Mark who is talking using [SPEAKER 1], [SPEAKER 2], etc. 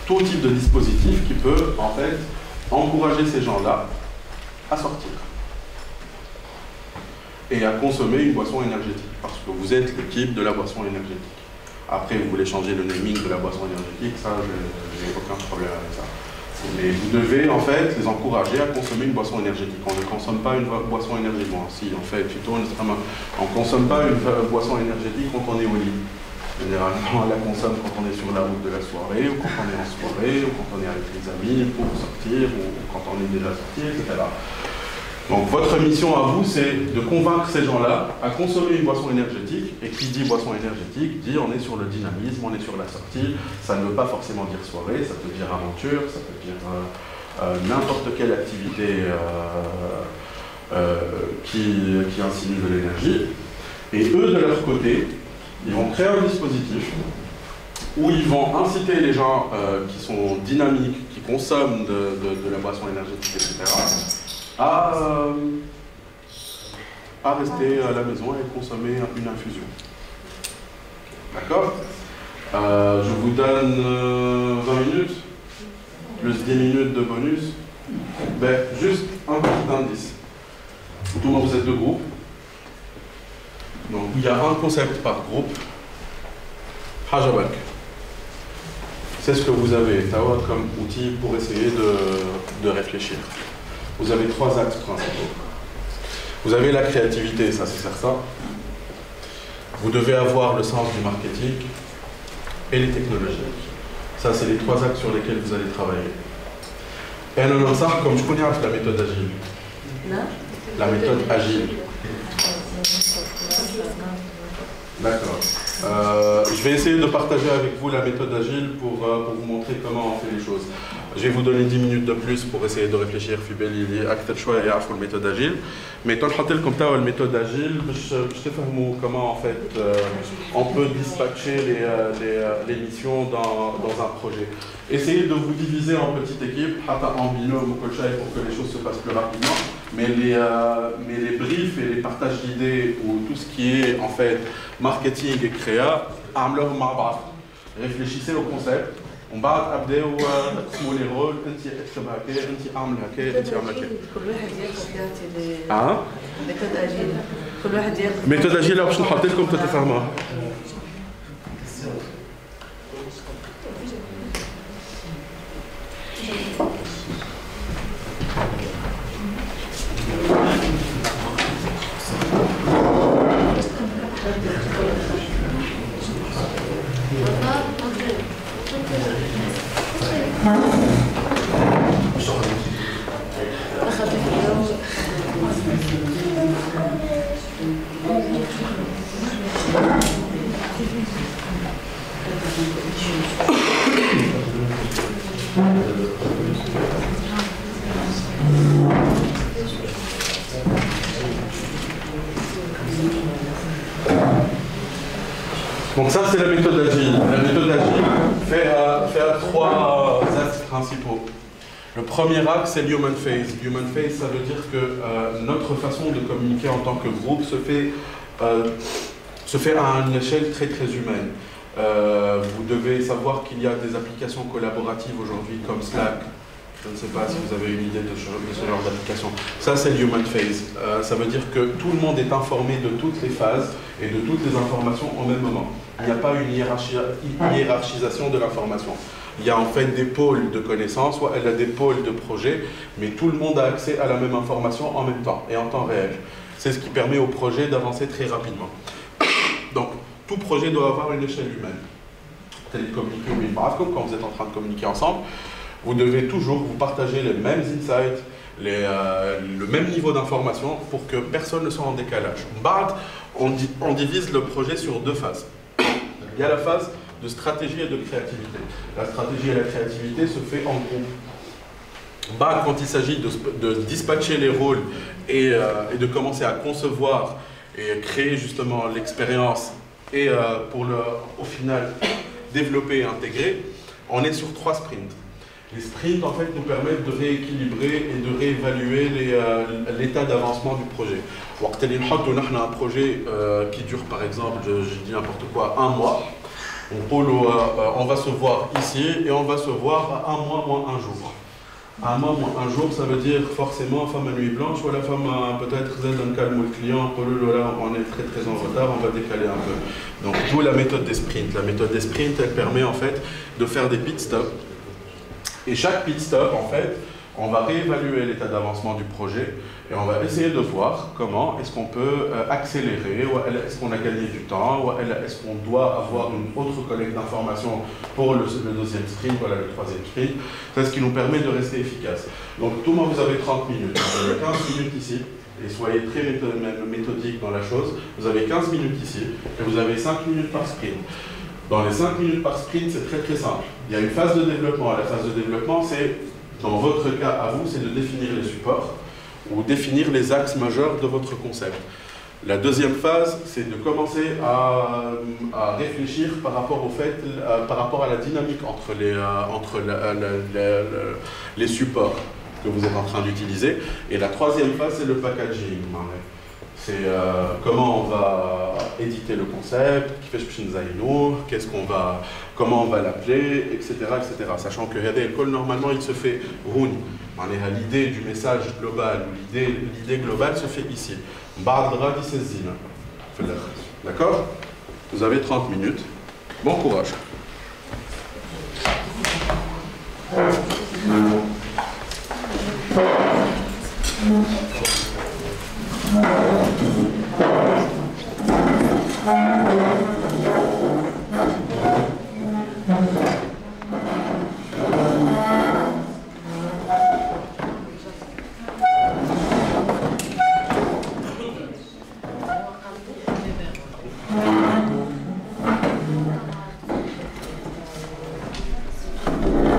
[SPEAKER 1] tout type de dispositif qui peut en fait encourager ces gens-là à sortir et à consommer une boisson énergétique, parce que vous êtes l'équipe de la boisson énergétique. Après, vous voulez changer le naming de la boisson énergétique, ça, j'ai aucun problème avec ça. Mais vous devez en fait les encourager à consommer une boisson énergétique. On ne consomme pas une boisson énergétique. Bon, si, en fait, on ne consomme pas une boisson énergétique quand on est au lit. Généralement, on la consomme quand on est sur la route de la soirée, ou quand on est en soirée, ou quand on est avec les amis pour sortir, ou quand on est déjà sorti, etc. Donc votre mission à vous, c'est de convaincre ces gens-là à consommer une boisson énergétique. Et qui dit boisson énergétique, dit on est sur le dynamisme, on est sur la sortie. Ça ne veut pas forcément dire soirée, ça peut dire aventure, ça peut dire n'importe quelle activité qui insinue de l'énergie. Et eux, de leur côté, ils vont créer un dispositif où ils vont inciter les gens qui sont dynamiques, qui consomment de la boisson énergétique, etc., à rester à la maison et consommer une infusion. D'accord? Je vous donne 20 minutes, plus 10 minutes de bonus. Ben, juste un petit indice. Tout le monde, vous êtes deux groupes. Donc, il y a un concept par groupe. Hajabak. C'est ce que vous avez, Tawa, comme outil pour essayer de réfléchir. Vous avez trois axes principaux. Vous avez la créativité, ça c'est certain. Vous devez avoir le sens du marketing et les technologies. Ça, c'est les trois axes sur lesquels vous allez travailler. Et un ça, comme je connais la méthode agile. La méthode agile. D'accord. Je vais essayer de partager avec vous la méthode agile pour vous montrer comment on fait les choses. Je vais vous donner 10 minutes de plus pour essayer de réfléchir في أكثر شوية يعرفوا الميثode agile. Mais tant que لكم تاو الميثode agile, je te فهموا comment en fait on peut dispatcher les missions dans un projet. Essayez de vous diviser en petites équipes, en binôme ou pour que les choses se passent plus rapidement. Mais les briefs et les partages d'idées ou tout ce qui est en fait marketing et créa, réfléchissez au concept. On va abdéo les rôles, انت اكتب هكا, انت اعمل هكا, انت اعمل هكا.
[SPEAKER 2] كل واحد ياخذ
[SPEAKER 1] اه
[SPEAKER 2] ميثود اجيل. كل واحد ياخذ
[SPEAKER 1] ميثود اجيل باش نحط لكم تتفهموها. Donc ça c'est la méthode agile. La méthode agile fait à trois axes principaux. Le premier axe c'est l'human phase. L'human phase, ça veut dire que notre façon de communiquer en tant que groupe se fait à une échelle très très humaine. Vous devez savoir qu'il y a des applications collaboratives aujourd'hui comme Slack. Je ne sais pas si vous avez une idée de ce genre d'application. Ça, c'est l'human phase. Ça veut dire que tout le monde est informé de toutes les phases et de toutes les informations au même moment. Il n'y a pas une hiérarchisation de l'information. Il y a en fait des pôles de connaissances, soit elle a des pôles de projets, mais tout le monde a accès à la même information en même temps et en temps réel. C'est ce qui permet au projet d'avancer très rapidement. Donc, tout projet doit avoir une échelle humaine. Télécommuniquer ou une brave, quand vous êtes en train de communiquer ensemble, vous devez toujours vous partager les mêmes insights, le même niveau d'information pour que personne ne soit en décalage. On divise le projet sur deux phases. Il y a la phase de stratégie et de créativité. La stratégie et la créativité se fait en groupe. Quand il s'agit de dispatcher les rôles et de commencer à concevoir et créer justement l'expérience et au final développer et intégrer, on est sur 3 sprints. Les sprints en fait nous permettent de rééquilibrer et de réévaluer l'état d'avancement du projet. On a un projet qui dure par exemple, je dis n'importe quoi, 1 mois. on va se voir ici et on va se voir à 1 mois moins 1 jour. À 1 mois moins 1 jour, ça veut dire forcément femme à nuit blanche ou la femme peut-être dans calme le client, on est très en retard, on va décaler un peu. Donc d'où la méthode des sprints. La méthode des sprints, elle permet en fait de faire des pit stops. Et chaque pit stop, en fait, on va réévaluer l'état d'avancement du projet et on va essayer de voir comment est-ce qu'on peut accélérer, ou est-ce qu'on a gagné du temps, ou est-ce qu'on doit avoir une autre collecte d'informations pour le deuxième sprint, voilà le troisième sprint. C'est ce qui nous permet de rester efficace. Donc tout le monde, vous avez 30 minutes, vous avez 15 minutes ici, et soyez très méthodique dans la chose. Vous avez 15 minutes ici, et vous avez 5 minutes par sprint. Dans les 5 minutes par sprint, c'est très simple. Il y a une phase de développement. La phase de développement, c'est, dans votre cas à vous, c'est de définir les supports ou définir les axes majeurs de votre concept. La deuxième phase, c'est de commencer à réfléchir par rapport au fait, par rapport à la dynamique entre les supports que vous êtes en train d'utiliser. Et la troisième phase, c'est le packaging. C'est comment on va éditer le concept, qu'est-ce qu'on va, comment on va l'appeler, etc., etc. Sachant que l'école, normalement, il se fait roun. L'idée du message global, ou l'idée globale se fait ici. D'accord? Vous avez 30 minutes. Bon courage.